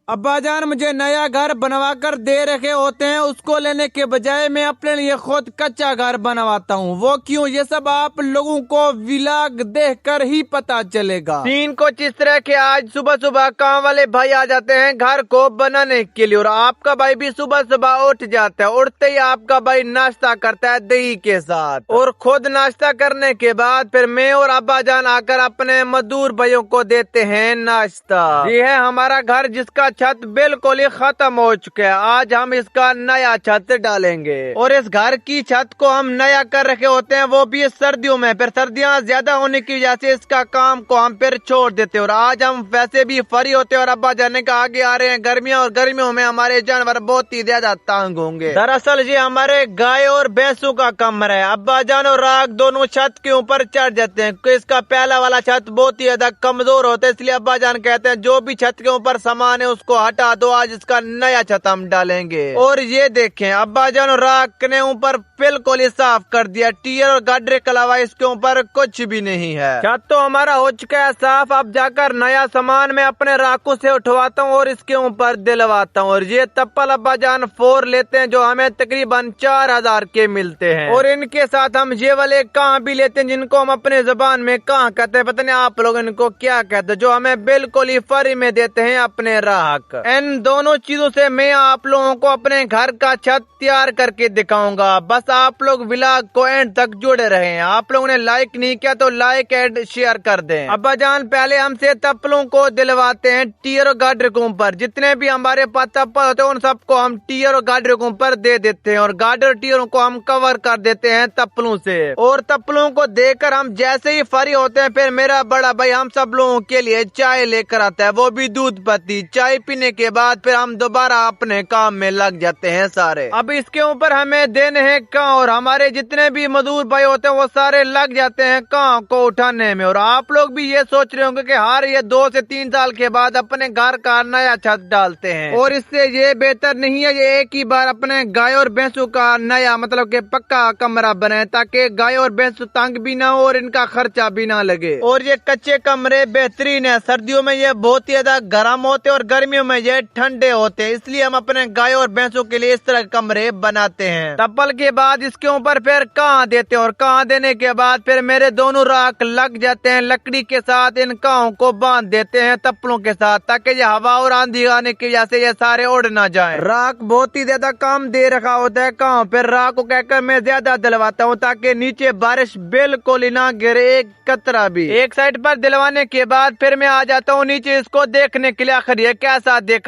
ابا جان مجھے نیا گھر بنوا کر دے رکھے ہوتے ہیں، اس کو لینے کے بجائے میں اپنے لیے خود کچا گھر بنواتا ہوں۔ وہ کیوں؟ یہ سب آپ لوگوں کو ولاگ دیکھ کر ہی پتا چلے گا۔ سین کچھ اس طرح کہ آج صبح صبح کام والے بھائی آ جاتے ہیں گھر کو بنانے کے لیے، اور آپ کا بھائی بھی صبح صبح اٹھ جاتا ہے۔ اٹھتے ہی آپ کا بھائی ناشتہ کرتا ہے دہی کے ساتھ، اور خود ناشتہ کرنے کے بعد پھر میں اور ابا جان آ کر اپنے مزدور بھائیوں کو دیتے ہیں ناشتہ۔ یہ ہے ہمارا گھر جس کا چھت بالکل ہی ختم ہو چکا ہے۔ آج ہم اس کا نیا چھت ڈالیں گے، اور اس گھر کی چھت کو ہم نیا کر رکھے ہوتے ہیں، وہ بھی سردیوں میں۔ پھر سردیاں زیادہ ہونے کی وجہ سے اس کا کام کو ہم پھر چھوڑ دیتے ہیں، اور آج ہم ویسے بھی فری ہوتے ہیں اور ابا جانے کا آگے آ رہے ہیں گرمیاں، اور گرمیوں میں ہمارے جانور بہت ہی زیادہ تانگ ہوں گے۔ دراصل یہ ہمارے گائے اور بھینسوں کا کمرہ ہے۔ ابا جان اور راگ دونوں چھت کے اوپر چڑھ جاتے ہیں، اس کا پہلا والا چھت بہت ہی زیادہ کمزور ہوتا ہے، اس لیے ابا جان کہتے ہیں جو بھی چھت کے اوپر سامان ہے اس کو ہٹا دو، آج اس کا نیا چھت ہم ڈالیں گے۔ اور یہ دیکھیں ابا جان اور راگ نے اوپر بالکل ہی صاف کر دیا، ٹیر اور گڈرے کے علاوہ اس کے اوپر کچھ بھی نہیں ہے۔ چھت تو ہمارا ہو چکا ہے صاف، اب جا کر نیا سامان میں اپنے راکوں سے اٹھواتا ہوں اور اس کے اوپر دلواتا ہوں۔ اور یہ تپل ابا جان 4 لیتے ہیں جو ہمیں تقریباً 4000 کے ملتے ہیں، اور ان کے ساتھ ہم یہ والے کہاں بھی لیتے ہیں جن کو ہم اپنے زبان میں کہاں کہتے ہیں، پتہ نہیں آپ لوگ ان کو کیا کہتے ہیں، جو ہمیں بالکل ہی فری میں دیتے ہیں اپنے راک۔ ان دونوں چیزوں سے میں آپ لوگوں کو اپنے گھر کا چھت تیار کر کے دکھاؤں گا، بس آپ لوگ ولاگ کو اینڈ تک جڑے رہے ہیں۔ آپ لوگوں نے لائک نہیں کیا تو لائک اینڈ شیئر کر دیں۔ ابا جان پہلے ہم سے تپلوں کو دلواتے ہیں ٹیر اور گاڈرکوں پر، جتنے بھی ہمارے پاس تپل ہوتے ہیں ان سب کو ہم ٹیر اور گاڈرکوں پر دے دیتے ہیں، اور گاڈر ٹیروں کو ہم کور کر دیتے ہیں تپلوں سے۔ اور تپلوں کو دے کر ہم جیسے ہی فری ہوتے ہیں پھر میرا بڑا بھائی ہم سب لوگوں کے لیے چائے لے کر آتا ہے، وہ بھی دودھ پتی۔ چائے پینے کے بعد پھر ہم دوبارہ اپنے کام میں لگ جاتے ہیں سارے۔ اب اس کے اوپر ہمیں دینے ہیں کاں، اور ہمارے جتنے بھی مزدور بھائی ہوتے ہیں وہ سارے لگ جاتے ہیں کاں کو اٹھانے میں۔ اور آپ لوگ بھی یہ سوچ رہے ہوں گے کہ ہر یہ 2 سے 3 سال کے بعد اپنے گھر کا نیا چھت ڈالتے ہیں، اور اس سے یہ بہتر نہیں ہے یہ ایک ہی بار اپنے گائے اور بھینسوں کا نیا مطلب کہ پکا کمرہ بنے، تاکہ گائے اور بھینس تنگ بھی نہ ہو اور ان کا خرچہ بھی نہ لگے۔ اور یہ کچے کمرے بہترین ہے، سردیوں میں یہ بہت ہی زیادہ گرم ہوتے اور گرمیوں میں یہ ٹھنڈے ہوتے ہیں، اس لیے ہم اپنے گائے اور بھینسوں کے لیے اس طرح کمرے بناتے ہیں۔ تپل کے بعد اس کے اوپر پھر کہاں دیتے ہیں، اور کہاں دینے کے بعد پھر میرے دونوں راک لگ جاتے ہیں لکڑی کے ساتھ، ان کاؤں کو باندھ دیتے ہیں تپلوں کے ساتھ تاکہ یہ ہوا اور آندھی آنے کی وجہ سے یہ سارے اڑ نہ جائیں۔ راک بہت ہی زیادہ کام دے رکھا ہوتا ہے کہاں، پھر راک کو کہہ کر میں زیادہ دلواتا ہوں تاکہ نیچے بارش بالکل ہی نہ گرے ایک قطرہ بھی۔ ایک سائڈ پر دلوانے کے بعد پھر میں آ جاتا ہوں نیچے اس کو دیکھنے کے لیے، آخر یہ کیسا دیکھ